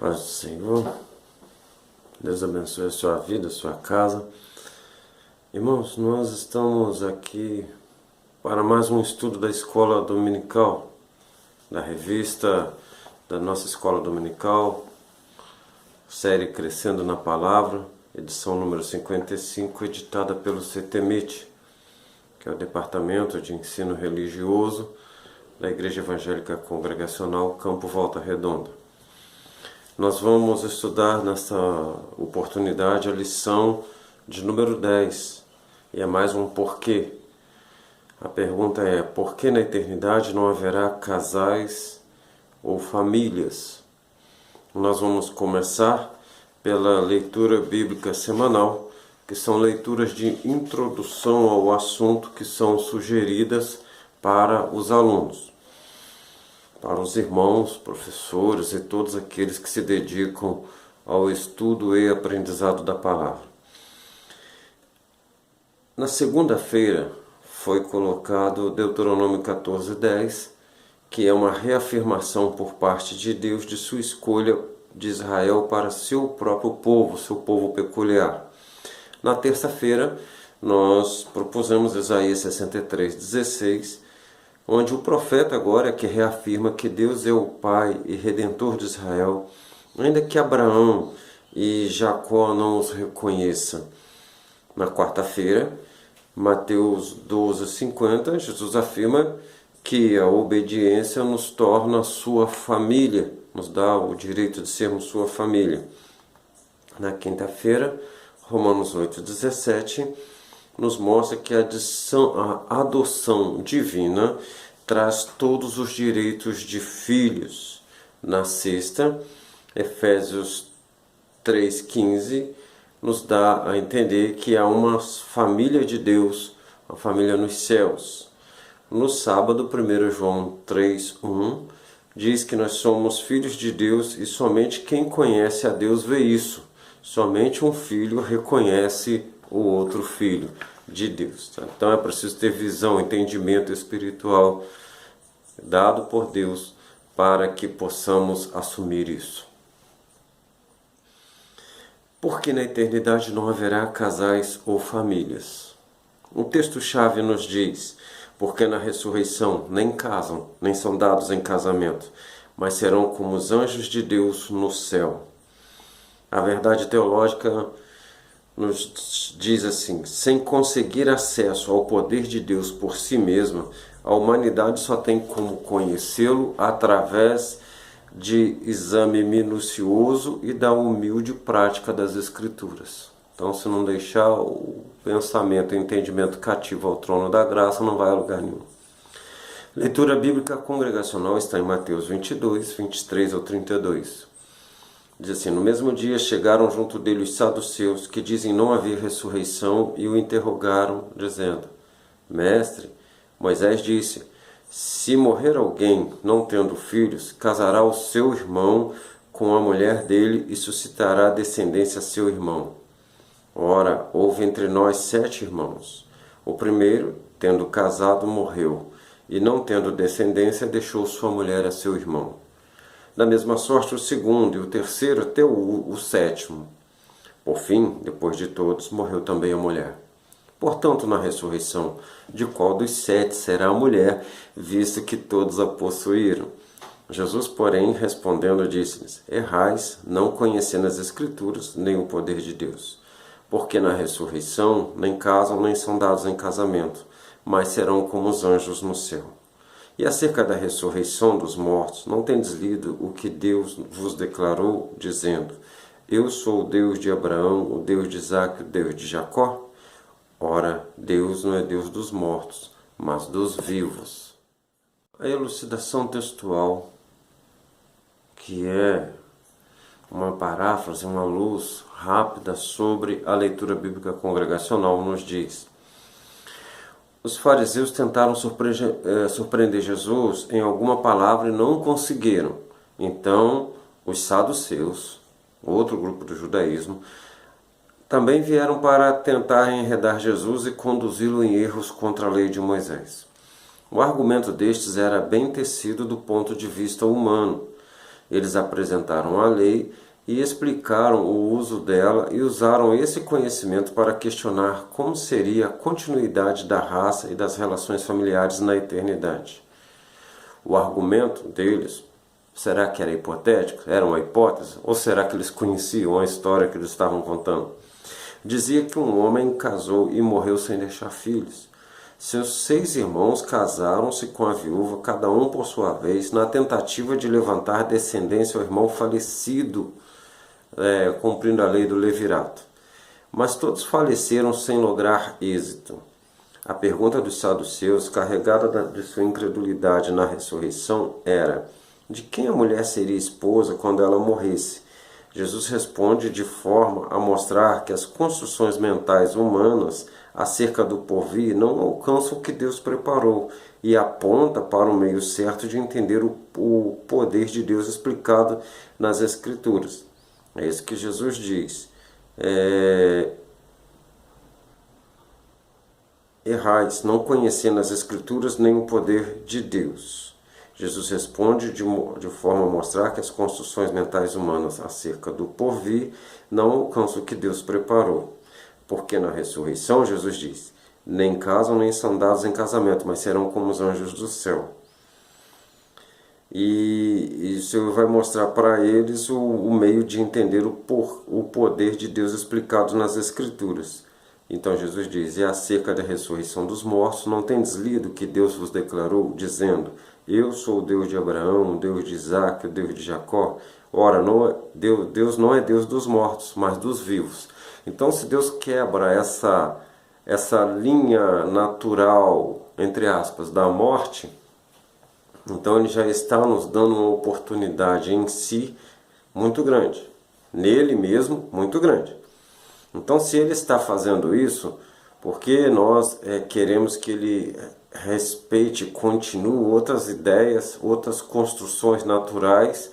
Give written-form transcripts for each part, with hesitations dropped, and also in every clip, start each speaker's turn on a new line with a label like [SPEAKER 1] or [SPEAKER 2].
[SPEAKER 1] Paz do Senhor, Deus abençoe a sua vida, a sua casa. Irmãos, nós estamos aqui para mais um estudo da Escola Dominical, da revista da nossa Escola Dominical, série Crescendo na Palavra, edição número 55, editada pelo CETEMIT, que é o Departamento de Ensino Religioso da Igreja Evangélica Congregacional Campo Volta Redonda. Nós vamos estudar nesta oportunidade a lição de número 10, e é mais um porquê. A pergunta é: por que na eternidade não haverá casais ou famílias? Nós vamos começar pela leitura bíblica semanal, que são leituras de introdução ao assunto que são sugeridas para os alunos, para os irmãos, professores e todos aqueles que se dedicam ao estudo e aprendizado da palavra. Na segunda-feira foi colocado Deuteronômio 14:10, que é uma reafirmação por parte de Deus de sua escolha de Israel para seu próprio povo, seu povo peculiar. Na terça-feira nós propusemos Isaías 63:16, onde o profeta agora é que reafirma que Deus é o Pai e Redentor de Israel, ainda que Abraão e Jacó não os reconheçam. Na quarta-feira, Mateus 12:50, Jesus afirma que a obediência nos torna sua família, nos dá o direito de sermos sua família. Na quinta-feira, Romanos 8:17, nos mostra que a adoção divina traz todos os direitos de filhos. Na sexta, Efésios 3:15, nos dá a entender que há uma família de Deus, uma família nos céus. No sábado, 1 João 3:1, diz que nós somos filhos de Deus e somente quem conhece a Deus vê isso. Somente um filho reconhece o outro filho de Deus. Então é preciso ter visão, entendimento espiritual dado por Deus para que possamos assumir isso. Porque na eternidade não haverá casais ou famílias. O texto-chave nos diz: porque na ressurreição nem casam, nem são dados em casamento, mas serão como os anjos de Deus no céu. A verdade teológica nos diz assim: sem conseguir acesso ao poder de Deus por si mesma, a humanidade só tem como conhecê-lo através de exame minucioso e da humilde prática das Escrituras. Então, se não deixar o pensamento e o entendimento cativo ao trono da graça, não vai a lugar nenhum. Leitura bíblica congregacional está em Mateus 22, 23 ao 32. Diz assim: no mesmo dia chegaram junto dele os saduceus, que dizem não haver ressurreição, e o interrogaram, dizendo: Mestre, Moisés disse, se morrer alguém não tendo filhos, casará o seu irmão com a mulher dele e suscitará descendência a seu irmão. Ora, houve entre nós 7 irmãos. O primeiro, tendo casado, morreu, e não tendo descendência, deixou sua mulher a seu irmão. Da mesma sorte o segundo e o terceiro até o sétimo. Por fim, depois de todos, morreu também a mulher. Portanto, na ressurreição, de qual dos 7 será a mulher, visto que todos a possuíram? Jesus, porém, respondendo, disse-lhes: errais, não conhecendo as Escrituras, nem o poder de Deus. Porque na ressurreição nem casam, nem são dados em casamento, mas serão como os anjos no céu. E acerca da ressurreição dos mortos, não tendes lido o que Deus vos declarou, dizendo: eu sou o Deus de Abraão, o Deus de Isaque, o Deus de Jacó? Ora, Deus não é Deus dos mortos, mas dos vivos. A elucidação textual, que é uma paráfrase, uma luz rápida sobre a leitura bíblica congregacional, nos diz: os fariseus tentaram surpreender Jesus em alguma palavra e não conseguiram. Então, os saduceus, outro grupo do judaísmo, também vieram para tentar enredar Jesus e conduzi-lo em erros contra a lei de Moisés. O argumento destes era bem tecido do ponto de vista humano. Eles apresentaram a lei e explicaram o uso dela e usaram esse conhecimento para questionar como seria a continuidade da raça e das relações familiares na eternidade. O argumento deles, será que era hipotético? Era uma hipótese? Ou será que eles conheciam a história que eles estavam contando? Dizia que um homem casou e morreu sem deixar filhos. Seus 6 irmãos casaram-se com a viúva, cada um por sua vez, na tentativa de levantar descendência ao irmão falecido, cumprindo a lei do levirato. Mas todos faleceram sem lograr êxito. A pergunta dos saduceus, carregada de sua incredulidade na ressurreição, era: de quem a mulher seria esposa quando ela morresse? Jesus responde de forma a mostrar que as construções mentais humanas acerca do porvir não alcançam o que Deus preparou e aponta para o meio certo de entender o poder de Deus explicado nas Escrituras. É isso que Jesus diz. Errais, não conhecendo as Escrituras nem o poder de Deus. Jesus responde de forma a mostrar que as construções mentais humanas acerca do porvir não alcançam o que Deus preparou. Porque na ressurreição, Jesus diz, nem casam nem são dados em casamento, mas serão como os anjos do céu. E isso vai mostrar para eles o meio de entender o poder de Deus explicado nas Escrituras. Então Jesus diz, e acerca da ressurreição dos mortos, não tendes lido que Deus vos declarou, dizendo, eu sou o Deus de Abraão, o Deus de Isaac, o Deus de Jacó? Ora, Deus não é Deus dos mortos, mas dos vivos. Então, se Deus quebra essa linha natural, entre aspas, da morte, então Ele já está nos dando uma oportunidade em si muito grande. Nele mesmo, muito grande. Então, se Ele está fazendo isso, porque nós queremos que Ele respeite, continue outras ideias, outras construções naturais,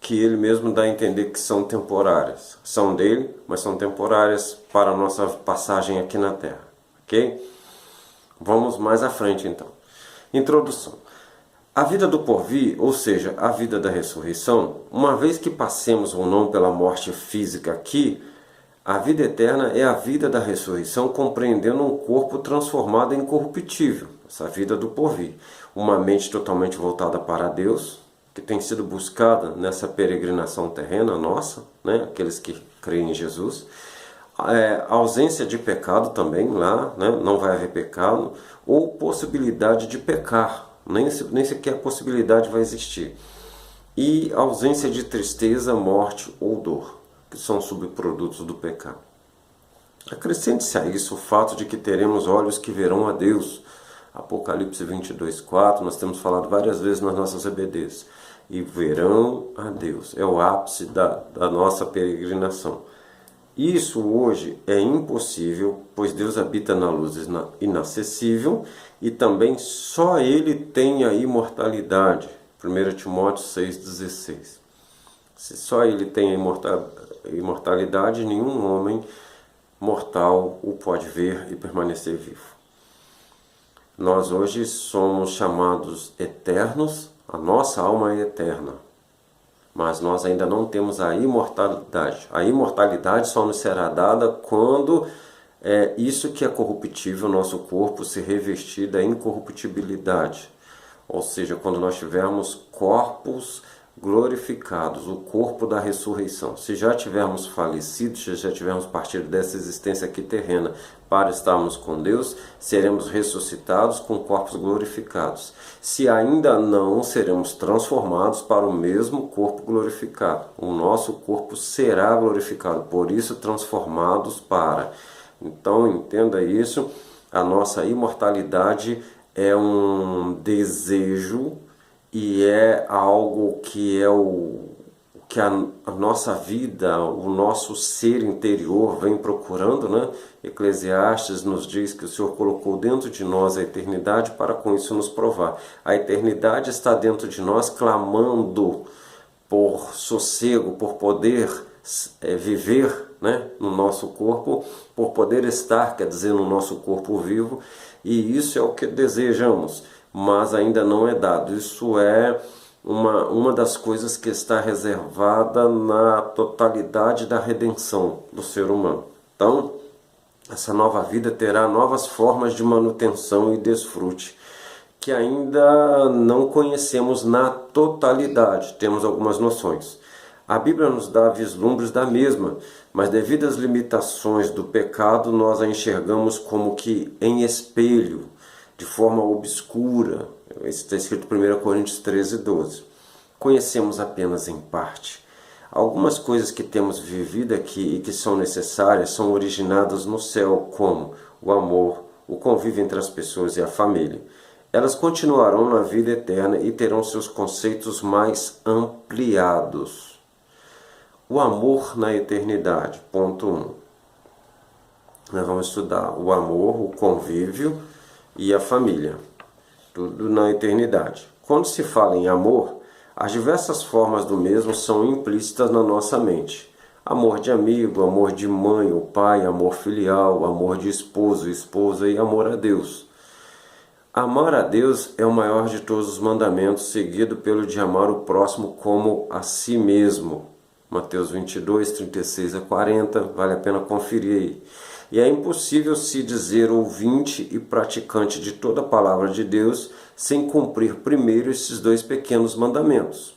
[SPEAKER 1] que Ele mesmo dá a entender que são temporárias. São dele, mas são temporárias para a nossa passagem aqui na Terra. Ok? Vamos mais à frente então. Introdução. A vida do porvir, ou seja, a vida da ressurreição, uma vez que passemos ou não pela morte física aqui, a vida eterna é a vida da ressurreição, compreendendo um corpo transformado em incorruptível, essa vida do porvir. Uma mente totalmente voltada para Deus, que tem sido buscada nessa peregrinação terrena nossa, né? Aqueles que creem em Jesus. A ausência de pecado também lá, né? Não vai haver pecado, ou possibilidade de pecar, nem sequer a possibilidade vai existir. E ausência de tristeza, morte ou dor, que são subprodutos do pecado. Acrescente-se a isso o fato de que teremos olhos que verão a Deus. Apocalipse 22:4, nós temos falado várias vezes nas nossas EBDs. E verão a Deus. É o ápice da nossa peregrinação. Isso hoje é impossível, pois Deus habita na luz inacessível e também só Ele tem a imortalidade. 1 Timóteo 6,16. Se só Ele tem a imortalidade, nenhum homem mortal o pode ver e permanecer vivo. Nós hoje somos chamados eternos, a nossa alma é eterna, mas nós ainda não temos a imortalidade. A imortalidade só nos será dada quando isso que é corruptível, nosso corpo, se revestir da incorruptibilidade. Ou seja, quando nós tivermos corpos glorificados, o corpo da ressurreição. Se já tivermos falecido, se já tivermos partido dessa existência aqui terrena para estarmos com Deus, seremos ressuscitados com corpos glorificados. Se ainda não, seremos transformados para o mesmo corpo glorificado. O nosso corpo será glorificado, por isso transformados para. Então entenda isso, a nossa imortalidade é um desejo e é algo que que a nossa vida, o nosso ser interior vem procurando, né? Eclesiastes nos diz que o Senhor colocou dentro de nós a eternidade para com isso nos provar. A eternidade está dentro de nós clamando por sossego, por poder viver, né, no nosso corpo, por poder estar, quer dizer, no nosso corpo vivo, e isso é o que desejamos. mas ainda não é dado. Isso é uma das coisas que está reservada na totalidade da redenção do ser humano. Então, essa nova vida terá novas formas de manutenção e desfrute, que ainda não conhecemos na totalidade, temos algumas noções. A Bíblia nos dá vislumbres da mesma, mas devido às limitações do pecado, nós a enxergamos como que em espelho, de forma obscura. Isso está escrito em 1 Coríntios 13, 12. Conhecemos apenas em parte. Algumas coisas que temos vivido aqui e que são necessárias são originadas no céu, como o amor, o convívio entre as pessoas e a família. Elas continuarão na vida eterna e terão seus conceitos mais ampliados. O amor na eternidade, ponto 1. Nós vamos estudar o amor, o convívio e a família, tudo na eternidade. Quando se fala em amor, as diversas formas do mesmo são implícitas na nossa mente. Amor de amigo, amor de mãe ou pai, amor filial, amor de esposo, esposa e amor a Deus. Amar a Deus é o maior de todos os mandamentos, seguido pelo de amar o próximo como a si mesmo. Mateus 22, 36 a 40, vale a pena conferir aí. E é impossível se dizer ouvinte e praticante de toda a palavra de Deus sem cumprir primeiro esses dois pequenos mandamentos.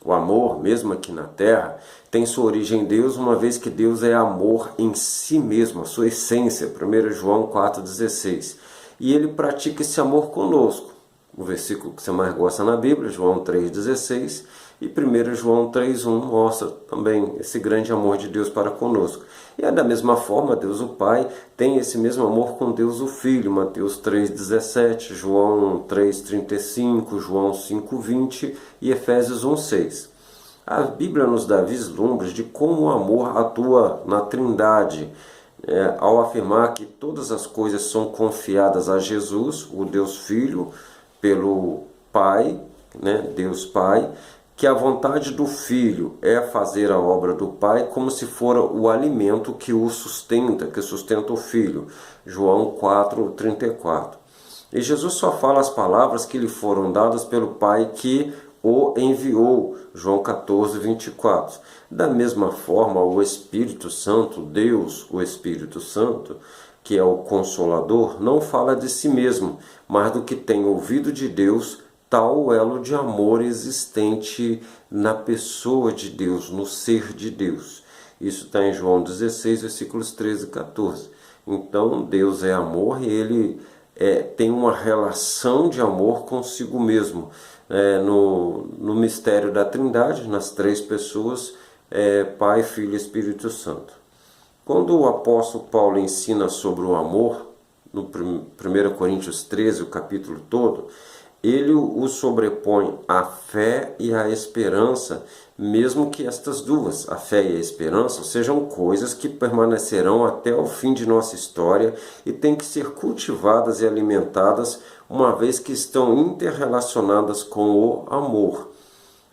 [SPEAKER 1] O amor, mesmo aqui na terra, tem sua origem em Deus, uma vez que Deus é amor em si mesmo, a sua essência, 1 João 4,16. E ele pratica esse amor conosco. O versículo que você mais gosta na Bíblia, João 3,16, e 1 João 3,1 mostra também esse grande amor de Deus para conosco. E é da mesma forma, Deus o Pai tem esse mesmo amor com Deus o Filho, Mateus 3,17, João 3,35, João 5,20 e Efésios 1,6. A Bíblia nos dá vislumbres de como o amor atua na Trindade, ao afirmar que todas as coisas são confiadas a Jesus, o Deus Filho, pelo Pai, Deus Pai, que a vontade do Filho é fazer a obra do Pai como se fora o alimento que o sustenta, que sustenta o Filho. João 4,34. E Jesus só fala as palavras que lhe foram dadas pelo Pai que o enviou. João 14,24. Da mesma forma, o Espírito Santo, Deus, o Espírito Santo, que é o Consolador, não fala de si mesmo, mas do que tem ouvido de Deus, tal o elo de amor existente na pessoa de Deus, no ser de Deus. Isso está em João 16, versículos 13 e 14. Então, Deus é amor e Ele tem uma relação de amor consigo mesmo. No mistério da Trindade, nas três pessoas, Pai, Filho e Espírito Santo. Quando o apóstolo Paulo ensina sobre o amor, no 1 Coríntios 13, o capítulo todo, ele o sobrepõe à fé e à esperança, mesmo que estas duas, a fé e a esperança, sejam coisas que permanecerão até o fim de nossa história e têm que ser cultivadas e alimentadas, uma vez que estão interrelacionadas com o amor.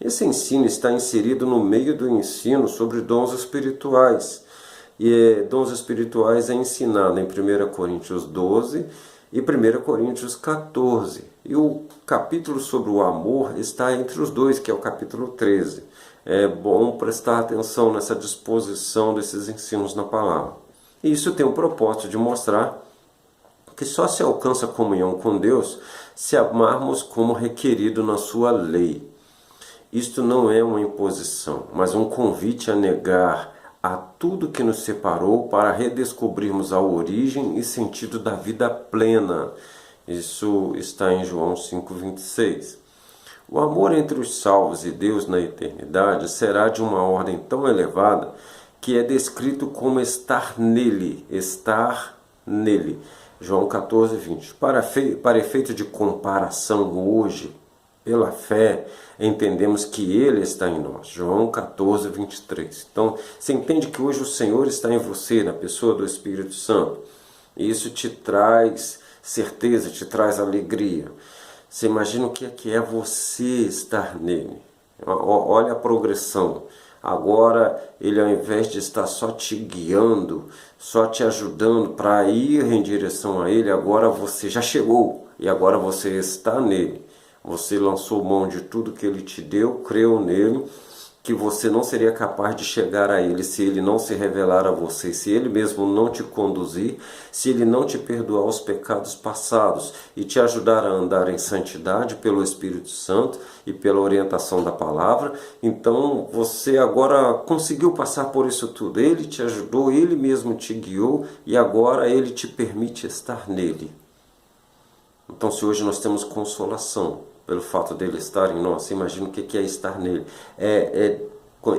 [SPEAKER 1] Esse ensino está inserido no meio do ensino sobre dons espirituais. E dons espirituais é ensinado em 1 Coríntios 12 e 1 Coríntios 14. E o capítulo sobre o amor está entre os dois, que é o capítulo 13. É bom prestar atenção nessa disposição desses ensinos na palavra. E isso tem o propósito de mostrar que só se alcança comunhão com Deus se amarmos como requerido na sua lei. Isto não é uma imposição, mas um convite a negar a tudo que nos separou para redescobrirmos a origem e sentido da vida plena. Isso está em João 5,26. O amor entre os salvos e Deus na eternidade será de uma ordem tão elevada que é descrito como estar nele, João 14,20. Para efeito de comparação hoje, pela fé, entendemos que Ele está em nós. João 14,23. Então, você entende que hoje o Senhor está em você, na pessoa do Espírito Santo. E isso te traz certeza, te traz alegria. Você imagina o que é você estar nele. Olha a progressão. Agora, Ele, ao invés de estar só te guiando, só te ajudando para ir em direção a Ele, agora você já chegou. e agora você está nele. Você lançou mão de tudo que ele te deu, creu nele, que você não seria capaz de chegar a ele se ele não se revelar a você, se ele mesmo não te conduzir, se ele não te perdoar os pecados passados e te ajudar a andar em santidade pelo Espírito Santo e pela orientação da palavra. Então você agora conseguiu passar por isso tudo. Ele te ajudou, ele mesmo te guiou e agora ele te permite estar nele. Então, se hoje nós temos consolação pelo fato dele estar em nós, imagina o que é estar nele.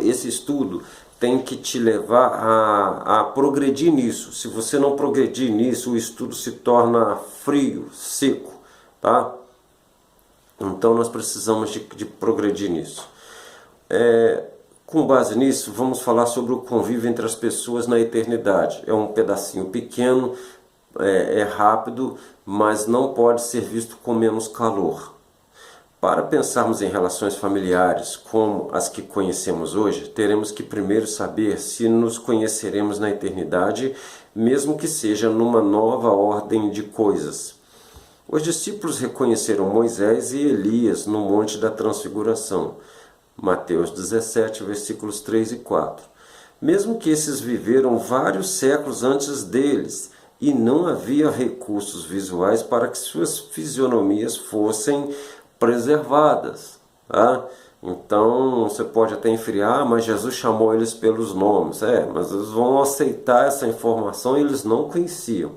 [SPEAKER 1] Esse estudo tem que te levar a progredir nisso. Se você não progredir nisso, o estudo se torna frio, seco, tá? Então nós precisamos de progredir nisso. Com base nisso, vamos falar sobre o convívio entre as pessoas na eternidade. É um pedacinho pequeno, é rápido, mas não pode ser visto com menos calor. Para pensarmos em relações familiares como as que conhecemos hoje, teremos que primeiro saber se nos conheceremos na eternidade, mesmo que seja numa nova ordem de coisas. Os discípulos reconheceram Moisés e Elias no Monte da Transfiguração, Mateus 17, versículos 3 e 4. Mesmo que esses viveram vários séculos antes deles, e não havia recursos visuais para que suas fisionomias fossem preservadas. Tá? Então você pode até inferir, mas Jesus chamou eles pelos nomes. Mas eles vão aceitar essa informação e eles não conheciam.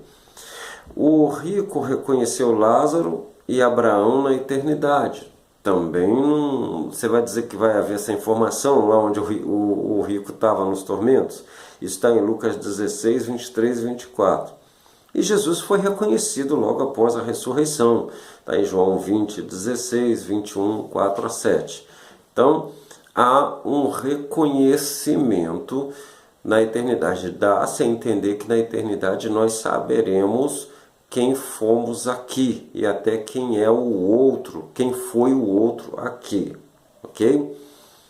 [SPEAKER 1] O rico reconheceu Lázaro e Abraão na eternidade. Também não, você vai dizer que vai haver essa informação lá onde o rico estava nos tormentos? Isso está em Lucas 16, 23 e 24. E Jesus foi reconhecido logo após a ressurreição. Está em João 20, 16, 21, 4 a 7. Então, há um reconhecimento na eternidade. Dá-se a entender que na eternidade nós saberemos quem fomos aqui e até quem é o outro, quem foi o outro aqui. Ok?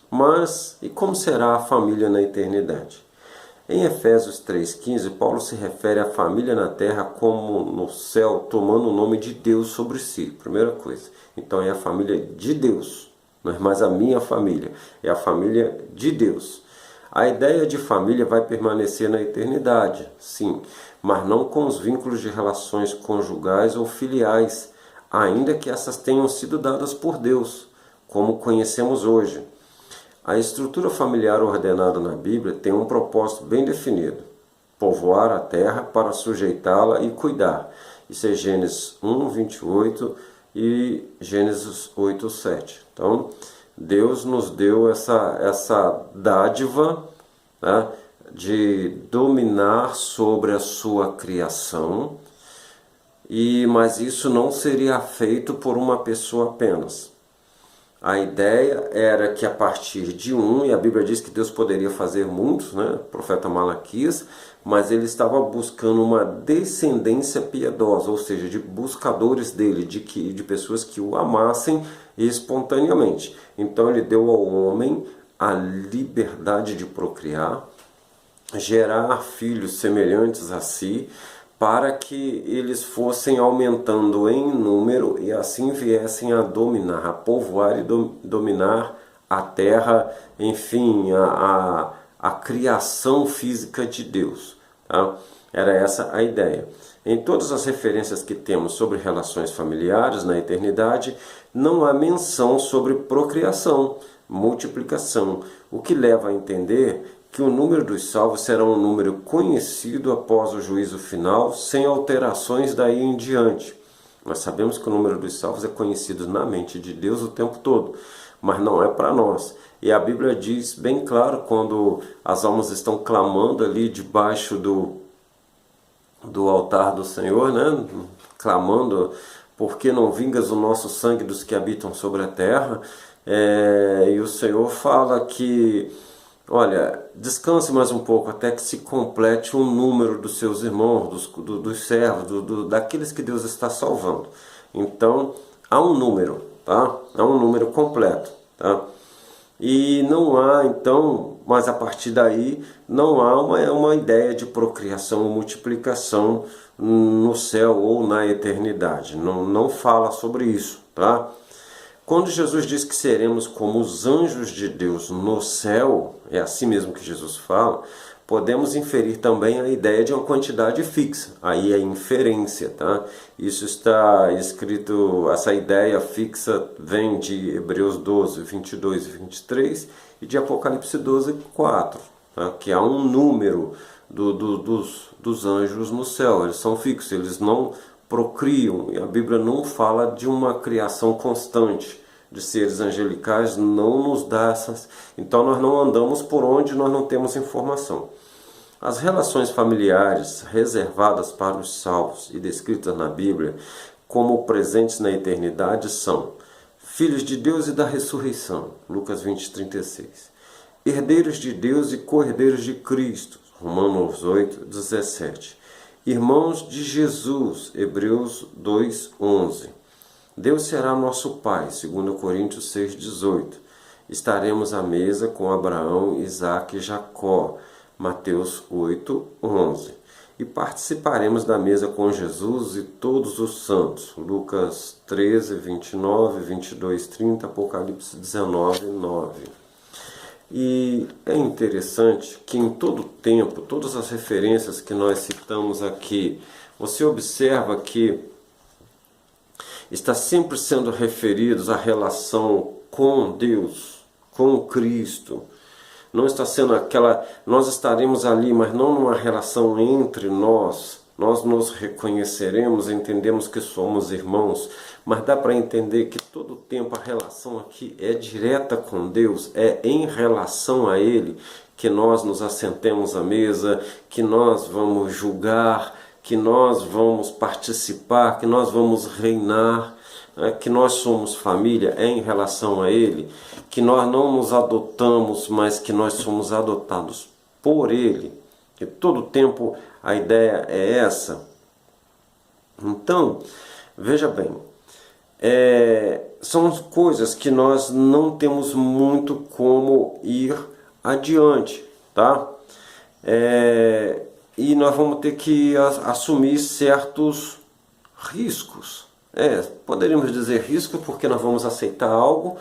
[SPEAKER 1] Mas, e como será a família na eternidade? Em Efésios 3,15, Paulo se refere à família na terra como no céu, tomando o nome de Deus sobre si. Primeira coisa. Então é a família de Deus. Não é mais a minha família. É a família de Deus. A ideia de família vai permanecer na eternidade, sim. Mas não com os vínculos de relações conjugais ou filiais, ainda que essas tenham sido dadas por Deus, como conhecemos hoje. A estrutura familiar ordenada na Bíblia tem um propósito bem definido: povoar a terra para sujeitá-la e cuidar. Isso é Gênesis 1, 28 e Gênesis 8, 7. Então, Deus nos deu essa dádiva, né, de dominar sobre a sua criação, mas isso não seria feito por uma pessoa apenas. A ideia era que a partir de e a Bíblia diz que Deus poderia fazer muitos, né? O profeta Malaquias, mas ele estava buscando uma descendência piedosa, ou seja, de buscadores dele, de pessoas que o amassem espontaneamente. Então ele deu ao homem a liberdade de procriar, gerar filhos semelhantes a si, para que eles fossem aumentando em número e assim viessem a dominar, a povoar e dominar a terra, enfim, a criação física de Deus. Tá? Era essa a ideia. Em todas as referências que temos sobre relações familiares na eternidade, não há menção sobre procriação, multiplicação, o que leva a entender que o número dos salvos será um número conhecido após o juízo final, sem alterações daí em diante. Nós sabemos que o número dos salvos é conhecido na mente de Deus o tempo todo, mas não é para nós. E a Bíblia diz bem claro, quando as almas estão clamando ali debaixo do altar do Senhor, né? Clamando, por que não vingas o nosso sangue dos que habitam sobre a terra? E o Senhor fala que, olha, descanse mais um pouco até que se complete o número dos seus irmãos, dos servos, daqueles que Deus está salvando. Então, há um número, tá? Há um número completo, tá? E não há, então, mas a partir daí, não há uma ideia de procriação ou multiplicação no céu ou na eternidade. Não fala sobre isso, tá? Quando Jesus diz que seremos como os anjos de Deus no céu, é assim mesmo que Jesus fala, podemos inferir também a ideia de uma quantidade fixa. Aí é inferência, tá? Isso está escrito, essa ideia fixa vem de Hebreus 12, 22 e 23 e de Apocalipse 12, 4, tá? Que há um número dos anjos no céu. Eles são fixos, eles não procriam, e a Bíblia não fala de uma criação constante de seres angelicais, não nos dá essas. Então nós não andamos por onde nós não temos informação. As relações familiares reservadas para os salvos e descritas na Bíblia como presentes na eternidade são filhos de Deus e da ressurreição, Lucas 20, 36. Herdeiros de Deus e co-herdeiros de Cristo, Romanos 8, 17. Irmãos de Jesus, Hebreus 2, 11. Deus será nosso Pai, 2 Coríntios 6, 18. Estaremos à mesa com Abraão, Isaque e Jacó, Mateus 8, 11. E participaremos da mesa com Jesus e todos os santos, Lucas 13, 29, 22, 30, Apocalipse 19, 9. E é interessante que em todo tempo, todas as referências que nós citamos aqui, você observa que está sempre sendo referidos à relação com Deus, com Cristo. Não está sendo aquela, nós estaremos ali, mas não numa relação entre nós. Nós nos reconheceremos, entendemos que somos irmãos, mas dá para entender que todo o tempo a relação aqui é direta com Deus, é em relação a Ele que nós nos assentemos à mesa, que nós vamos julgar, que nós vamos participar, que nós vamos reinar, que nós somos família, é em relação a Ele, que nós não nos adotamos, mas que nós somos adotados por Ele. Que todo tempo a ideia é essa. Então, veja bem, são coisas que nós não temos muito como ir adiante, tá? E nós vamos ter que assumir certos riscos. Poderíamos dizer risco porque nós vamos aceitar algo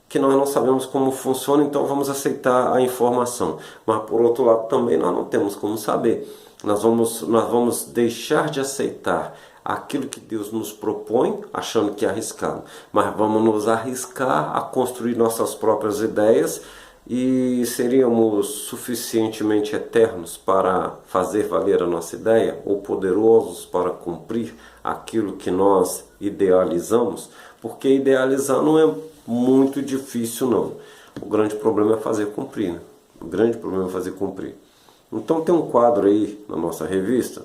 [SPEAKER 1] que nós não sabemos como funciona, então vamos aceitar a informação. Mas por outro lado também nós não temos como saber. Nós vamos deixar de aceitar aquilo que Deus nos propõe, achando que é arriscado. Mas vamos nos arriscar a construir nossas próprias ideias e seríamos suficientemente eternos para fazer valer a nossa ideia, ou poderosos para cumprir aquilo que nós idealizamos, porque idealizar não é muito difícil não. O grande problema é fazer cumprir, né? O grande problema é fazer cumprir. Então tem um quadro aí na nossa revista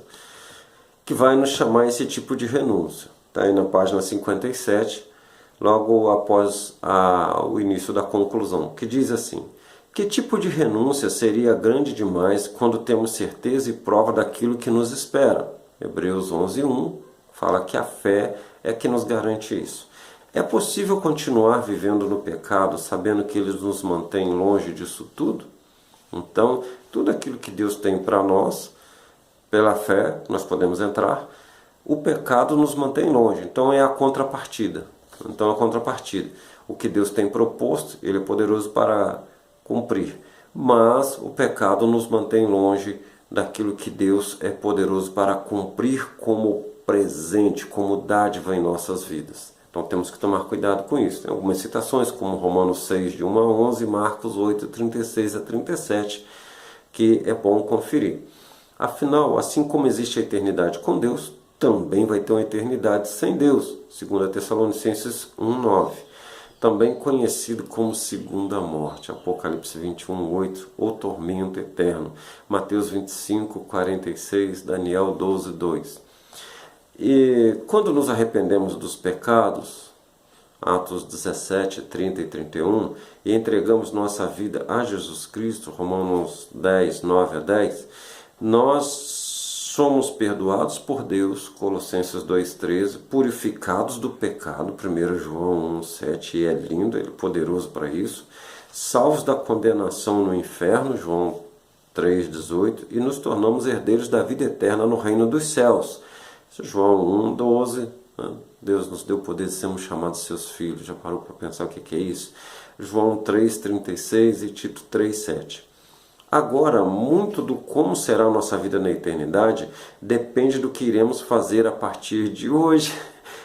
[SPEAKER 1] que vai nos chamar esse tipo de renúncia. Está aí na página 57, logo após o início da conclusão, que diz assim: que tipo de renúncia seria grande demais quando temos certeza e prova daquilo que nos espera? Hebreus 11:1 fala que a fé é que nos garante isso. É possível continuar vivendo no pecado sabendo que ele nos mantém longe disso tudo? Então, tudo aquilo que Deus tem para nós, pela fé, nós podemos entrar. O pecado nos mantém longe, então é a contrapartida. O que Deus tem proposto, Ele é poderoso para cumprir. Mas o pecado nos mantém longe daquilo que Deus é poderoso para cumprir como presente, como dádiva em nossas vidas. Então temos que tomar cuidado com isso. Tem algumas citações, como Romanos 6, de 1 a 11, Marcos 8, 36 a 37, que é bom conferir. Afinal, assim como existe a eternidade com Deus, também vai ter uma eternidade sem Deus. 2 Tessalonicenses 1, 9. Também conhecido como segunda morte. Apocalipse 21, 8, ou tormento eterno. Mateus 25, 46, Daniel 12, 2. E quando nos arrependemos dos pecados, Atos 17, 30 e 31, e entregamos nossa vida a Jesus Cristo, Romanos 10, 9 a 10, nós somos perdoados por Deus, Colossenses 2, 13, purificados do pecado, 1 João 1, 7, e é lindo, ele é poderoso para isso, salvos da condenação no inferno, João 3,18, e nos tornamos herdeiros da vida eterna no reino dos céus. Isso é João 1,12. Né? Deus nos deu o poder de sermos chamados seus filhos. Já parou para pensar o que é isso? João 3,36 e Tito 3,7. Agora, muito do como será a nossa vida na eternidade depende do que iremos fazer a partir de hoje.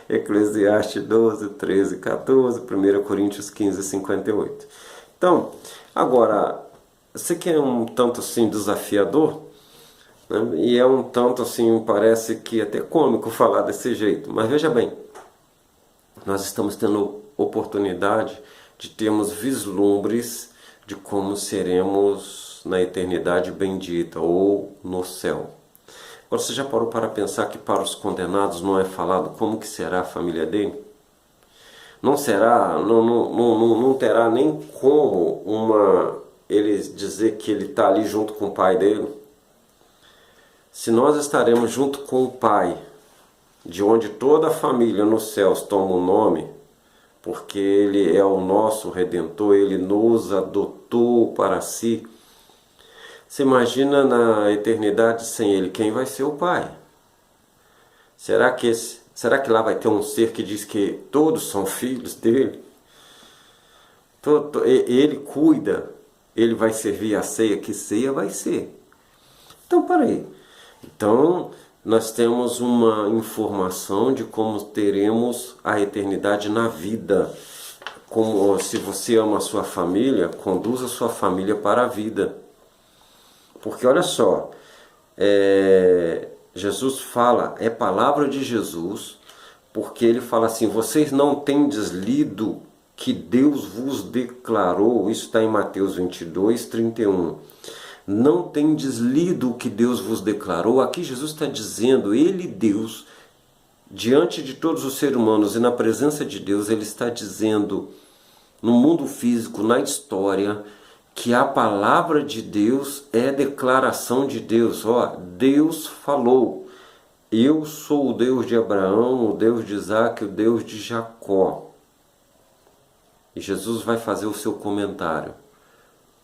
[SPEAKER 1] Eclesiastes 12, 13, 14, 1 Coríntios 15, 58. Então, agora, você que é um tanto assim desafiador, né? E é um tanto assim, parece que até cômico falar desse jeito, mas veja bem, nós estamos tendo oportunidade de termos vislumbres de como seremos na eternidade bendita ou no céu. Agora, você já parou para pensar que para os condenados não é falado como que será a família dele? Não será, não terá nem como ele dizer que ele está ali junto com o pai dele? Se nós estaremos junto com o pai, de onde toda a família nos céus toma o nome, porque ele é o nosso Redentor, ele nos adotou para si. Você imagina na eternidade sem ele, quem vai ser o pai? Será que lá vai ter um ser que diz que todos são filhos dele? Ele cuida, ele vai servir a ceia, que ceia vai ser? Então, peraí. Então, nós temos uma informação de como teremos a eternidade na vida. Como, se você ama a sua família, conduza a sua família para a vida. Porque olha só, Jesus fala, é palavra de Jesus, porque ele fala assim, vocês não tendes lido que Deus vos declarou, isso está em Mateus 22, 31. Não tendes lido o que Deus vos declarou? Aqui Jesus está dizendo, ele, Deus, diante de todos os seres humanos e na presença de Deus, ele está dizendo, no mundo físico, na história, que a palavra de Deus é declaração de Deus. Ó, Deus falou, eu sou o Deus de Abraão, o Deus de Isaac, o Deus de Jacó. E Jesus vai fazer o seu comentário.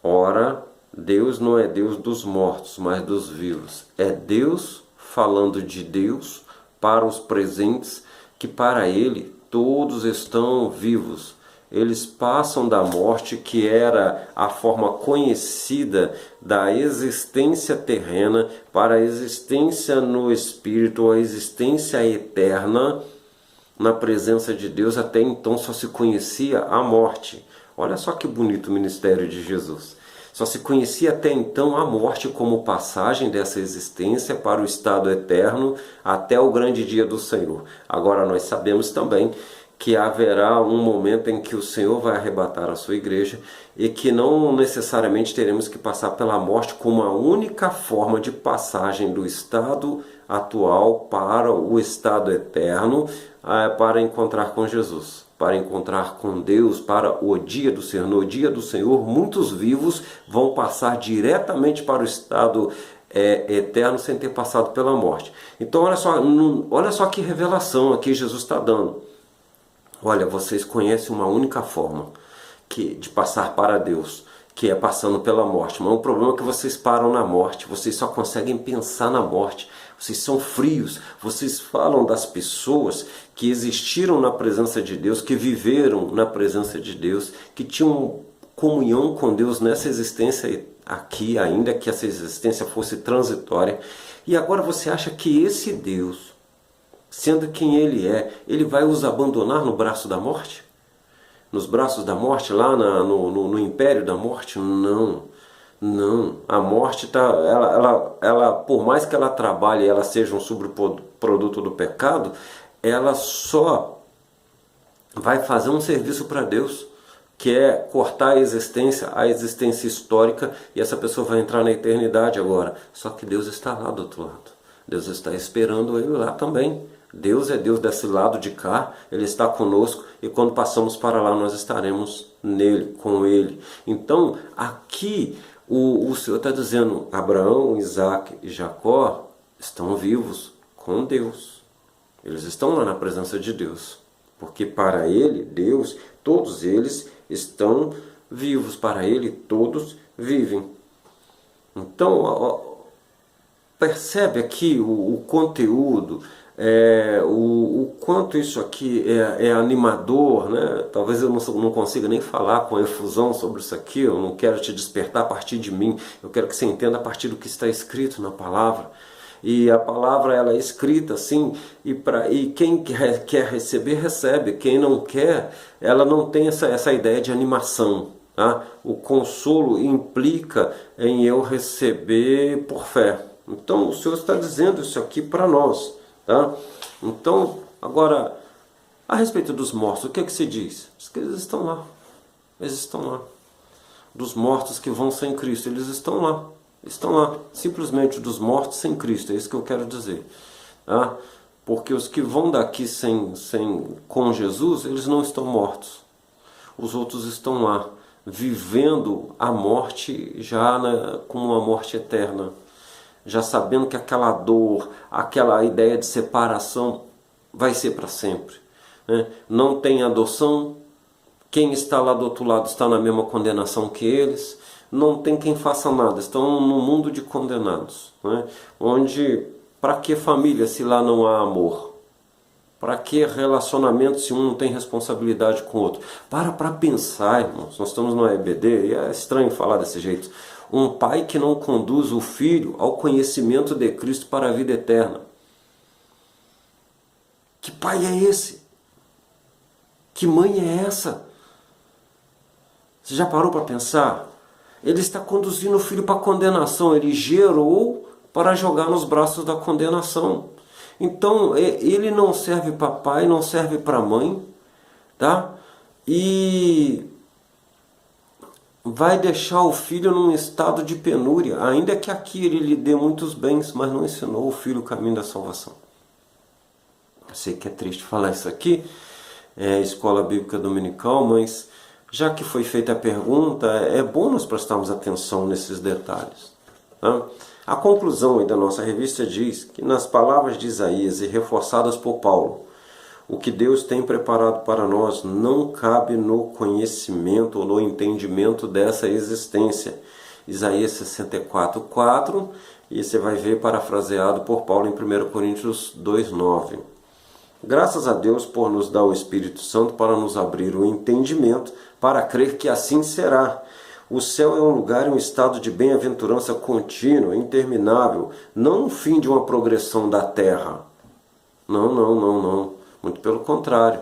[SPEAKER 1] Ora, Deus não é Deus dos mortos, mas dos vivos. É Deus falando de Deus para os presentes, que para Ele todos estão vivos. Eles passam da morte, que era a forma conhecida da existência terrena, para a existência no Espírito, a existência eterna na presença de Deus. Até então só se conhecia a morte. Olha só que bonito o ministério de Jesus. Só se conhecia até então a morte como passagem dessa existência para o estado eterno até o grande dia do Senhor. Agora nós sabemos também que haverá um momento em que o Senhor vai arrebatar a sua igreja e que não necessariamente teremos que passar pela morte como a única forma de passagem do estado atual para o estado eterno, para encontrar com Jesus, para encontrar com Deus, para o dia do Senhor. No dia do Senhor, muitos vivos vão passar diretamente para o estado eterno sem ter passado pela morte. Então olha só que revelação aqui Jesus está dando. Olha, vocês conhecem uma única forma de passar para Deus, que é passando pela morte. Mas o problema é que vocês param na morte, vocês só conseguem pensar na morte. Vocês são frios, vocês falam das pessoas que existiram na presença de Deus, que viveram na presença de Deus, que tinham comunhão com Deus nessa existência aqui, ainda que essa existência fosse transitória. E agora você acha que esse Deus, sendo quem ele vai os abandonar no braço da morte? Nos braços da morte, lá no império da morte? Não, não. A morte, ela, por mais que ela trabalhe e ela seja um subproduto do pecado, ela só vai fazer um serviço para Deus, que é cortar a existência histórica, e essa pessoa vai entrar na eternidade agora. Só que Deus está lá do outro lado. Deus está esperando ele lá também. Deus é Deus desse lado de cá, Ele está conosco, e quando passamos para lá nós estaremos nele, com Ele. Então aqui o Senhor está dizendo, Abraão, Isaac e Jacó estão vivos com Deus. Eles estão lá na presença de Deus, porque para Ele, Deus, todos eles estão vivos para Ele, todos vivem. Então, percebe aqui o conteúdo, o quanto isso aqui é animador, né? Talvez eu não consiga nem falar com efusão sobre isso aqui, eu não quero te despertar a partir de mim, eu quero que você entenda a partir do que está escrito na palavra. E a palavra ela é escrita assim, e quem quer receber, recebe. Quem não quer, ela não tem essa ideia de animação. Tá? O consolo implica em eu receber por fé. Então o Senhor está dizendo isso aqui para nós. Tá? Então, agora, a respeito dos mortos, o que é que se diz? Diz que eles estão lá. Eles estão lá. Dos mortos que vão sem Cristo, eles estão lá. Estão lá, simplesmente dos mortos sem Cristo, é isso que eu quero dizer. Tá? Porque os que vão daqui com Jesus, eles não estão mortos. Os outros estão lá, vivendo a morte já com uma morte eterna. Já sabendo que aquela dor, aquela ideia de separação vai ser para sempre. Né? Não tem adoção, quem está lá do outro lado está na mesma condenação que eles. Não tem quem faça nada, estão no mundo de condenados, né? Onde, para que família se lá não há amor? Para que relacionamento se um não tem responsabilidade com o outro? Para pensar, irmãos, nós estamos no EBD e é estranho falar desse jeito. Um pai que não conduz o filho ao conhecimento de Cristo para a vida eterna. Que pai é esse? Que mãe é essa? Você já parou para pensar? Ele está conduzindo o filho para a condenação. Ele gerou para jogar nos braços da condenação. Então, ele não serve para pai, não serve para mãe. Tá? E vai deixar o filho num estado de penúria. Ainda que aqui ele lhe dê muitos bens, mas não ensinou o filho o caminho da salvação. Eu sei que é triste falar isso aqui. É escola bíblica dominical, mas já que foi feita a pergunta, é bom nós prestarmos atenção nesses detalhes. Tá? A conclusão aí da nossa revista diz que nas palavras de Isaías e reforçadas por Paulo, o que Deus tem preparado para nós não cabe no conhecimento ou no entendimento dessa existência. Isaías 64:4, e você vai ver parafraseado por Paulo em 1 Coríntios 2:9. Graças a Deus por nos dar o Espírito Santo para nos abrir o entendimento, para crer que assim será. O céu é um lugar e um estado de bem-aventurança contínua, interminável, não um fim de uma progressão da terra. Não. Muito pelo contrário.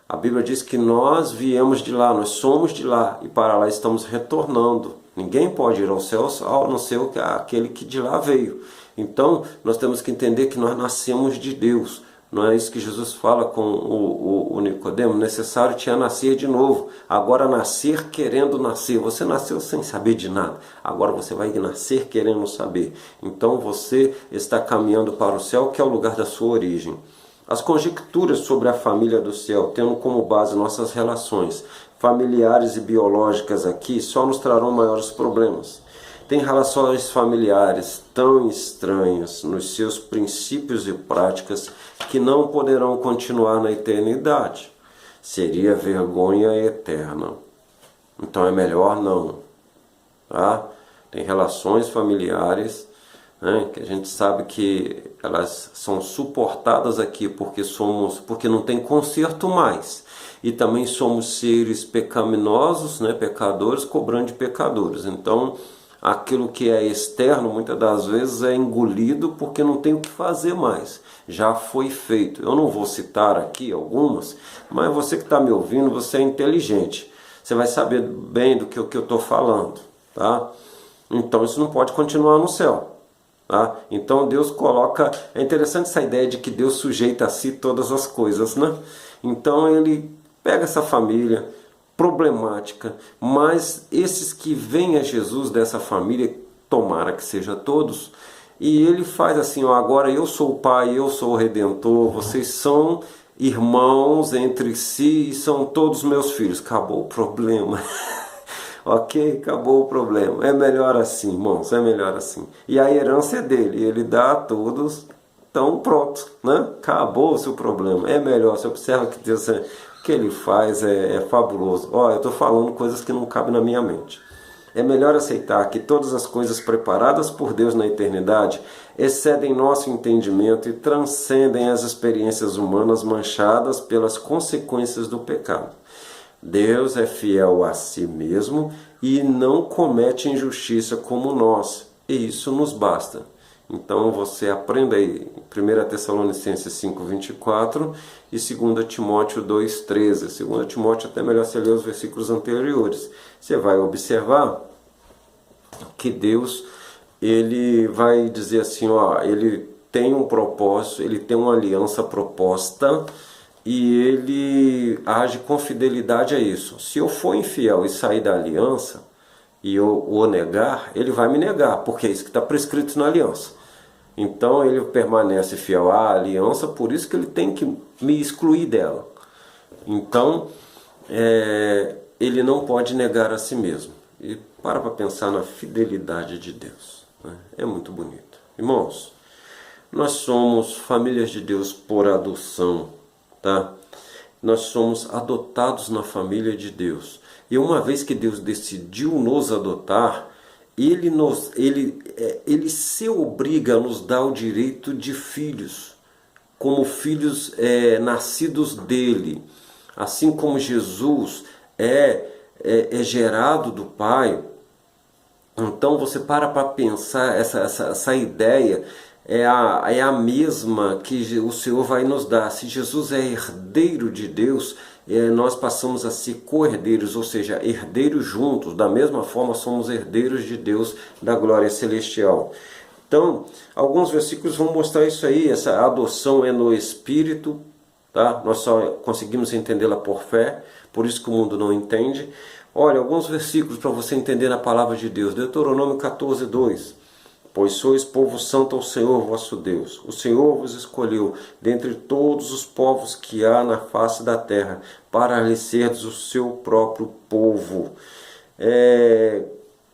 [SPEAKER 1] A Bíblia diz que nós viemos de lá, nós somos de lá e para lá estamos retornando. Ninguém pode ir ao céu a não ser aquele que de lá veio. Então, nós temos que entender que nós nascemos de Deus. Não é isso que Jesus fala com o Nicodemo? Necessário tinha nascer de novo. Agora nascer querendo nascer. Você nasceu sem saber de nada. Agora você vai nascer querendo saber. Então você está caminhando para o céu, que é o lugar da sua origem. As conjecturas sobre a família do céu, tendo como base nossas relações familiares e biológicas aqui, só nos trarão maiores problemas. Tem relações familiares tão estranhas nos seus princípios e práticas que não poderão continuar na eternidade. Seria vergonha eterna. Então é melhor não. Tá? Tem relações familiares, né, que a gente sabe que elas são suportadas aqui porque não tem conserto mais. E também somos seres pecaminosos, né, pecadores, cobrando de pecadores. Então, aquilo que é externo, muitas das vezes, é engolido porque não tem o que fazer mais. Já foi feito. Eu não vou citar aqui algumas, mas você que está me ouvindo, você é inteligente. Você vai saber bem do que eu estou falando. Tá? Então isso não pode continuar no céu. Tá? Então Deus coloca... É interessante essa ideia de que Deus sujeita a si todas as coisas. Né? Então Ele pega essa família problemática, mas esses que vêm a Jesus dessa família, tomara que seja todos, e ele faz assim, ó, agora eu sou o Pai, eu sou o Redentor, vocês são irmãos entre si e são todos meus filhos. Acabou o problema. Ok? Acabou o problema. É melhor assim, irmãos, é melhor assim. E a herança é dele, ele dá a todos Então pronto, né? Acabou o seu problema. É melhor, você observa que Deus, o que Ele faz é fabuloso. Ó, eu estou falando coisas que não cabem na minha mente. É melhor aceitar que todas as coisas preparadas por Deus na eternidade excedem nosso entendimento e transcendem as experiências humanas manchadas pelas consequências do pecado. Deus é fiel a si mesmo e não comete injustiça como nós, e isso nos basta. Então você aprenda aí 1 Tessalonicenses 5:24 e 2 Timóteo 2:13. 2 Timóteo até melhor você ler os versículos anteriores. Você vai observar que Deus, ele vai dizer assim, ó, ele tem um propósito, ele tem uma aliança proposta e ele age com fidelidade a isso. Se eu for infiel e sair da aliança e eu o negar, ele vai me negar, porque é isso que está prescrito na aliança. Então ele permanece fiel à aliança, por isso que ele tem que me excluir dela. Então ele não pode negar a si mesmo. E para pensar na fidelidade de Deus, né? É muito bonito. Irmãos, nós somos famílias de Deus por adoção, tá? Nós somos adotados na família de Deus. E uma vez que Deus decidiu nos adotar, Ele se obriga a nos dar o direito de filhos, como filhos nascidos dele. Assim como Jesus é gerado do Pai. Então você para pensar, essa ideia é a mesma que o Senhor vai nos dar. Se Jesus é herdeiro de Deus, nós passamos a ser co-herdeiros, ou seja, herdeiros juntos. Da mesma forma somos herdeiros de Deus, da glória celestial. Então, alguns versículos vão mostrar isso aí. Essa adoção é no Espírito, tá? Nós só conseguimos entendê-la por fé, por isso que o mundo não entende. Olha, alguns versículos para você entender na palavra de Deus. Deuteronômio 14:2. Pois sois povo santo ao Senhor vosso Deus. O Senhor vos escolheu dentre todos os povos que há na face da terra, para lhe serdes o seu próprio povo.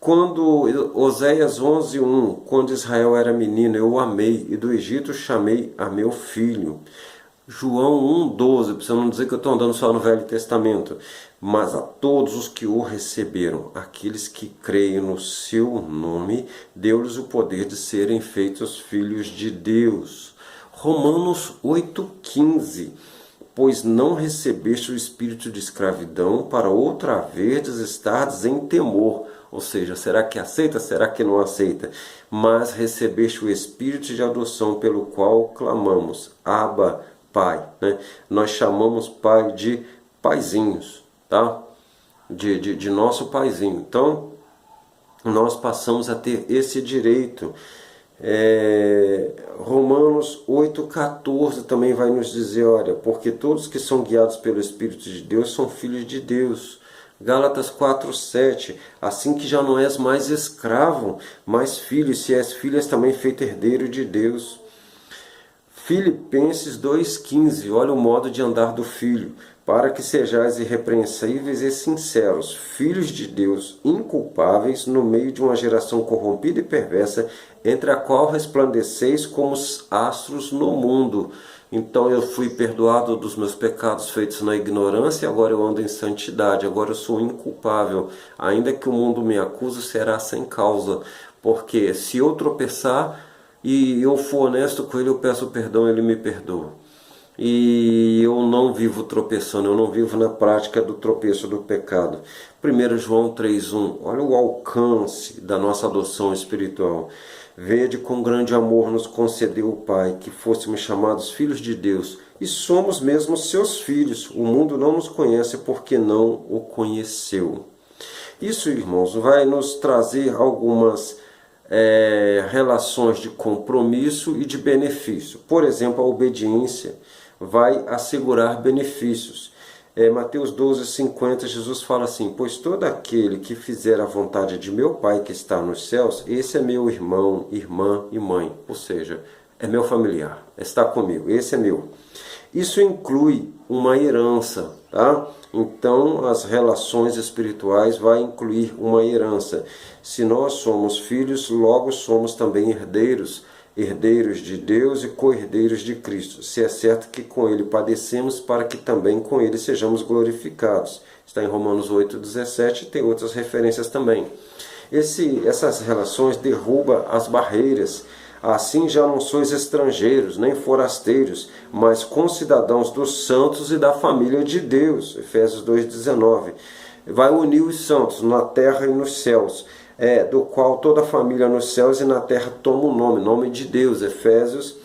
[SPEAKER 1] Quando Oséias 11:1, quando Israel era menino, eu o amei, e do Egito chamei a meu filho. João 1:12, para não dizer que eu estou andando só no Velho Testamento. Mas a todos os que o receberam, aqueles que creem no seu nome, deu-lhes o poder de serem feitos filhos de Deus. Romanos 8:15. Pois não recebeste o espírito de escravidão para outra vez estardes em temor. Ou seja, será que aceita, será que não aceita? Mas recebeste o espírito de adoção pelo qual clamamos, Abba, Pai, né? Nós chamamos Pai de paizinhos, tá? De nosso paizinho. Então, nós passamos a ter esse direito. Romanos 8:14 também vai nos dizer, olha, porque todos que são guiados pelo Espírito de Deus são filhos de Deus. Gálatas 4:7, assim que já não és mais escravo, mas filho, se és filho, és também feito herdeiro de Deus. Filipenses 2:15, olha o modo de andar do filho, para que sejais irrepreensíveis e sinceros, filhos de Deus, inculpáveis, no meio de uma geração corrompida e perversa, entre a qual resplandeceis como os astros no mundo. Então eu fui perdoado dos meus pecados feitos na ignorância, agora eu ando em santidade, agora eu sou inculpável. Ainda que o mundo me acuse, será sem causa, porque se eu tropeçar e eu for honesto com ele, eu peço perdão, ele me perdoa. E eu não vivo tropeçando, eu não vivo na prática do tropeço do pecado. 1 João 3:1, olha o alcance da nossa adoção espiritual. Vede com grande amor nos concedeu o Pai, que fôssemos chamados filhos de Deus, e somos mesmo seus filhos. O mundo não nos conhece porque não o conheceu. Isso, irmãos, vai nos trazer algumas relações de compromisso e de benefício. Por exemplo, a obediência vai assegurar benefícios. Mateus 12:50, Jesus fala assim, pois todo aquele que fizer a vontade de meu Pai que está nos céus, esse é meu irmão, irmã e mãe. Ou seja, é meu familiar, está comigo, esse é meu. Isso inclui uma herança, tá? Então, as relações espirituais vai incluir uma herança. Se nós somos filhos, logo somos também herdeiros. herdeiros de Deus e co-herdeiros de Cristo, se é certo que com ele padecemos, para que também com ele sejamos glorificados. Está em Romanos 8,17 e tem outras referências também. Essas relações derrubam as barreiras. Assim já não sois estrangeiros, nem forasteiros, mas concidadãos dos santos e da família de Deus. Efésios 2,19. Vai unir os santos na terra e nos céus, do qual toda a família nos céus e na terra toma o nome de Deus. Efésios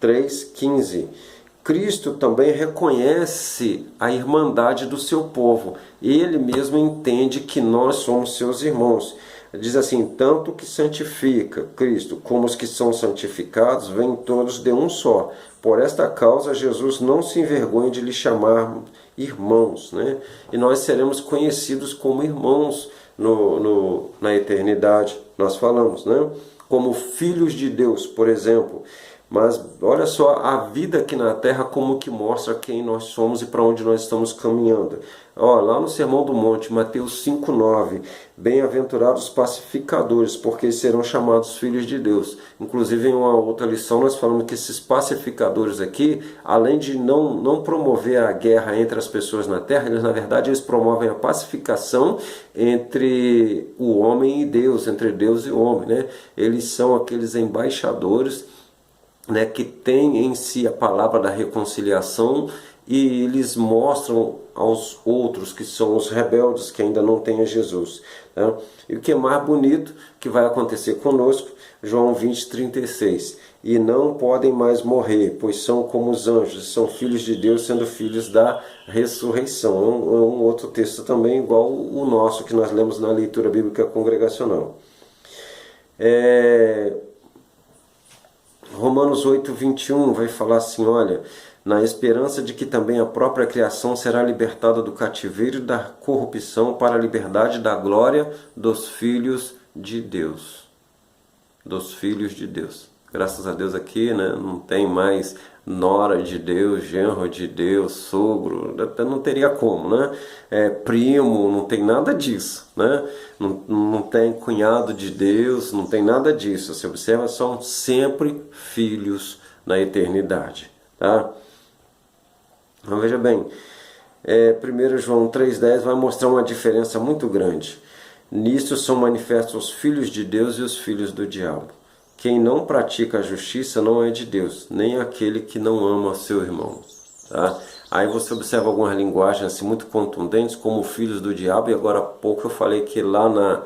[SPEAKER 1] 3,15. Cristo também reconhece a irmandade do seu povo. Ele mesmo entende que nós somos seus irmãos. Diz assim: tanto que santifica Cristo como os que são santificados, vêm todos de um só. Por esta causa, Jesus não se envergonha de lhe chamar irmãos, né? E nós seremos conhecidos como irmãos na eternidade. Nós falamos, né? Como filhos de Deus, por exemplo. Mas olha só a vida aqui na terra como que mostra quem nós somos e para onde nós estamos caminhando. Lá no Sermão do Monte, Mateus 5,9, bem-aventurados os pacificadores, porque serão chamados filhos de Deus. Inclusive, em uma outra lição, nós falamos que esses pacificadores aqui, além de não promover a guerra entre as pessoas na terra, eles, na verdade, eles promovem a pacificação entre o homem e Deus, entre Deus e o homem, né? Eles são aqueles embaixadores, né, que tem em si a palavra da reconciliação, e eles mostram aos outros que são os rebeldes, que ainda não têm a Jesus, né? E o que é mais bonito que vai acontecer conosco, João 20:36, e não podem mais morrer, pois são como os anjos, são filhos de Deus, sendo filhos da ressurreição. É um outro texto também igual o nosso que nós lemos na leitura bíblica congregacional. Romanos 8:21 vai falar assim: olha, na esperança de que também a própria criação será libertada do cativeiro e da corrupção para a liberdade da glória dos filhos de Deus. Dos filhos de Deus. Graças a Deus aqui, né, não tem mais nora de Deus, genro de Deus, sogro, não teria como, né? Primo, não tem nada disso, né? Não tem cunhado de Deus, não tem nada disso. Você observa, são sempre filhos na eternidade, tá? Então veja bem, 1 João 3,10 vai mostrar uma diferença muito grande. Nisto são manifestos os filhos de Deus e os filhos do diabo. Quem não pratica a justiça não é de Deus, nem aquele que não ama seu irmão. Tá? Aí você observa algumas linguagens assim, muito contundentes, como filhos do diabo, e agora há pouco eu falei que lá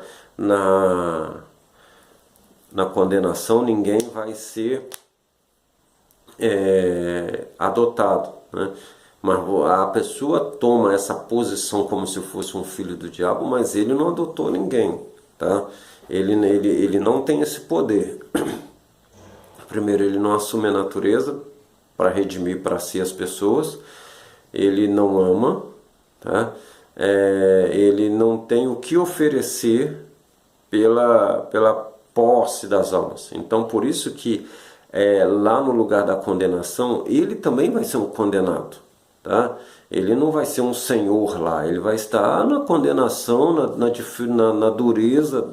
[SPEAKER 1] na condenação ninguém vai ser adotado, né? Mas a pessoa toma essa posição como se fosse um filho do diabo, mas ele não adotou ninguém, tá? Ele não tem esse poder. Primeiro, ele não assume a natureza para redimir para si as pessoas. Ele não ama, tá? Ele não tem o que oferecer pela posse das almas. Então, por isso que lá no lugar da condenação, ele também vai ser um condenado, tá? Ele não vai ser um senhor lá, ele vai estar na condenação, na dureza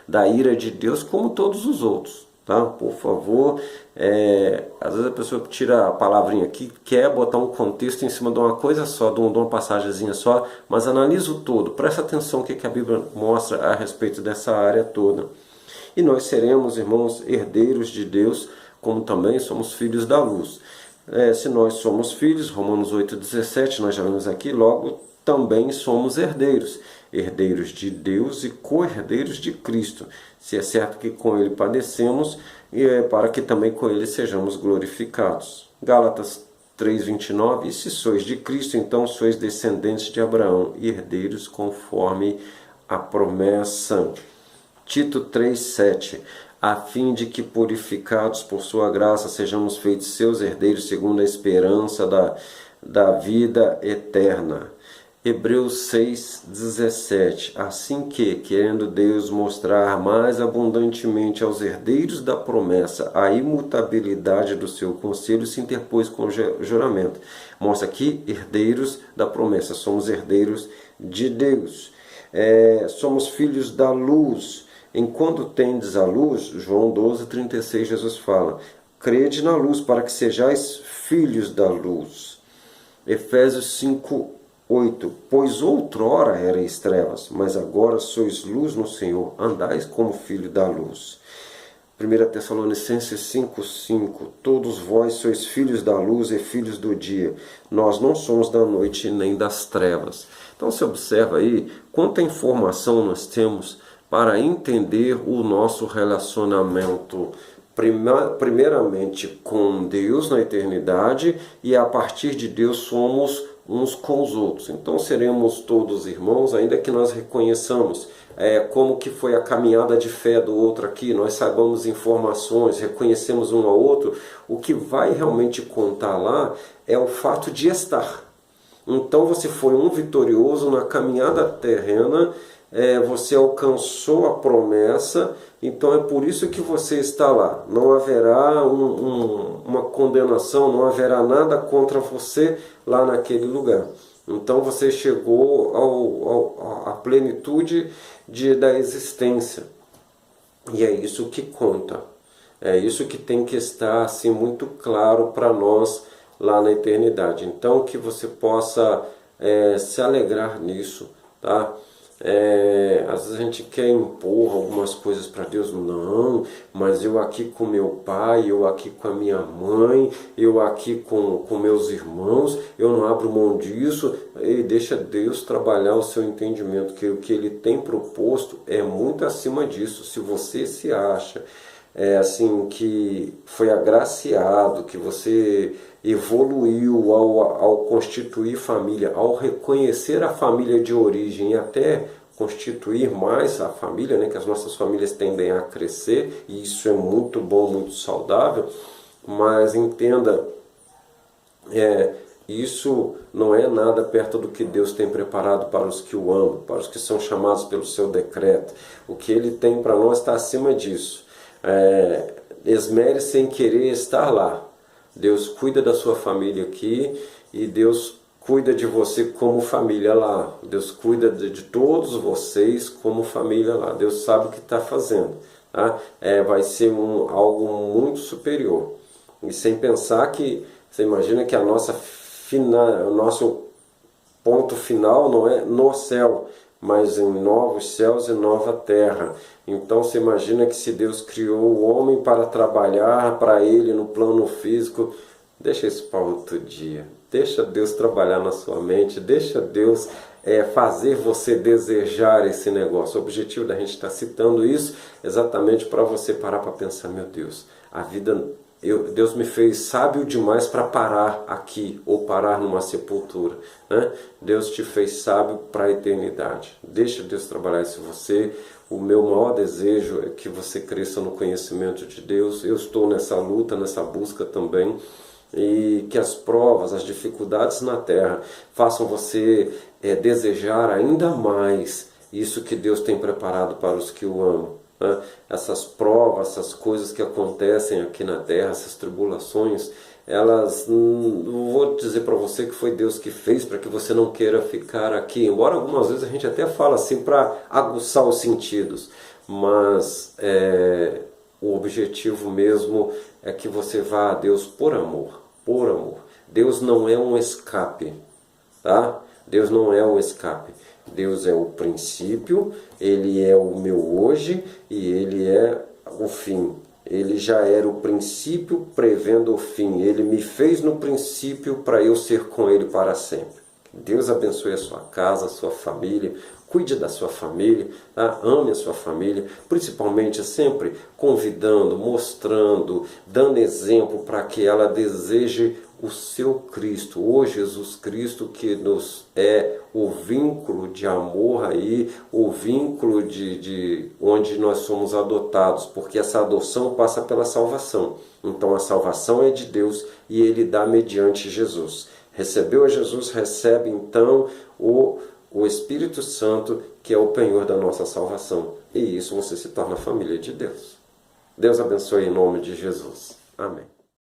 [SPEAKER 1] da ira de Deus, como todos os outros, tá? Por favor, às vezes a pessoa tira a palavrinha aqui, quer botar um contexto em cima de uma coisa só, de uma passagemzinha só, mas analisa o todo, presta atenção o que a Bíblia mostra a respeito dessa área toda. E nós seremos, irmãos, herdeiros de Deus, como também somos filhos da luz. Se nós somos filhos, Romanos 8,17, nós já vimos aqui, logo também somos herdeiros. Herdeiros de Deus e co-herdeiros de Cristo. Se é certo que com ele padecemos, para que também com ele sejamos glorificados. Gálatas 3,29, e se sois de Cristo, então sois descendentes de Abraão, e herdeiros conforme a promessa. Tito 3,7, a fim de que, purificados por sua graça, sejamos feitos seus herdeiros segundo a esperança da vida eterna. Hebreus 6,17, assim que, querendo Deus mostrar mais abundantemente aos herdeiros da promessa a imutabilidade do seu conselho, se interpôs com juramento. Mostra aqui, herdeiros da promessa, somos herdeiros de Deus. Somos filhos da luz. Enquanto tendes a luz, João 12:36, Jesus fala, crede na luz para que sejais filhos da luz. Efésios 5:8, pois outrora erais trevas, mas agora sois luz no Senhor, andais como filho da luz. 1 Tessalonicenses 5:5, todos vós sois filhos da luz e filhos do dia. Nós não somos da noite nem das trevas. Então você observa aí quanta informação nós temos para entender o nosso relacionamento, primeiramente com Deus na eternidade, e a partir de Deus somos uns com os outros. Então seremos todos irmãos, ainda que nós reconheçamos como que foi a caminhada de fé do outro aqui, nós saibamos informações, reconhecemos um ao outro. O que vai realmente contar lá é o fato de estar. Então você foi um vitorioso na caminhada terrena, você alcançou a promessa, então é por isso que você está lá. Não haverá uma condenação, não haverá nada contra você lá naquele lugar. Então você chegou à plenitude da existência. E é isso que conta. É isso que tem que estar assim, muito claro para nós lá na eternidade. Então que você possa se alegrar nisso, tá? Às vezes a gente quer impor algumas coisas para Deus. Não, mas eu aqui com meu pai, eu aqui com a minha mãe, eu aqui com meus irmãos, eu não abro mão disso. E deixa Deus trabalhar o seu entendimento, que o que Ele tem proposto é muito acima disso. Se você se acha assim, que foi agraciado, que você evoluiu ao constituir família, ao reconhecer a família de origem e até constituir mais a família, né, que as nossas famílias tendem a crescer, e isso é muito bom, muito saudável, mas entenda, isso não é nada perto do que Deus tem preparado para os que o amam, para os que são chamados pelo seu decreto. O que Ele tem para nós está acima disso. Esmere-se em querer estar lá. Deus cuida da sua família aqui e Deus cuida de você como família lá. Deus cuida de todos vocês como família lá. Deus sabe o que está fazendo, tá? Vai ser algo muito superior. E sem pensar que, você imagina que o nosso ponto final não é no céu, mas em novos céus e nova terra. Então você imagina que se Deus criou o homem para trabalhar para Ele no plano físico, deixa isso para outro dia. Deixa Deus trabalhar na sua mente, deixa Deus fazer você desejar esse negócio. O objetivo da gente estar citando isso exatamente para você parar para pensar, meu Deus, a vida... Deus me fez sábio demais para parar aqui, ou parar numa sepultura, né? Deus te fez sábio para a eternidade. Deixa Deus trabalhar isso em você. O meu maior desejo é que você cresça no conhecimento de Deus. Eu estou nessa luta, nessa busca também. E que as provas, as dificuldades na terra façam você desejar ainda mais isso que Deus tem preparado para os que o amam. Essas provas, essas coisas que acontecem aqui na terra, essas tribulações, elas, não vou dizer para você que foi Deus que fez para que você não queira ficar aqui, embora algumas vezes a gente até fala assim para aguçar os sentidos, mas o objetivo mesmo é que você vá a Deus por amor, por amor. Deus não é um escape, tá? Deus não é um escape. Deus é o princípio, Ele é o meu hoje e Ele é o fim. Ele já era o princípio prevendo o fim. Ele me fez no princípio para eu ser com Ele para sempre. Deus abençoe a sua casa, a sua família. Cuide da sua família, tá? Ame a sua família, principalmente sempre convidando, mostrando, dando exemplo para que ela deseje o seu Cristo, o Jesus Cristo, que nos é o vínculo de amor aí, o vínculo de onde nós somos adotados, porque essa adoção passa pela salvação. Então a salvação é de Deus e Ele dá mediante Jesus. Recebeu a Jesus, recebe então o Espírito Santo, que é o penhor da nossa salvação. E isso você se torna família de Deus. Deus abençoe em nome de Jesus. Amém.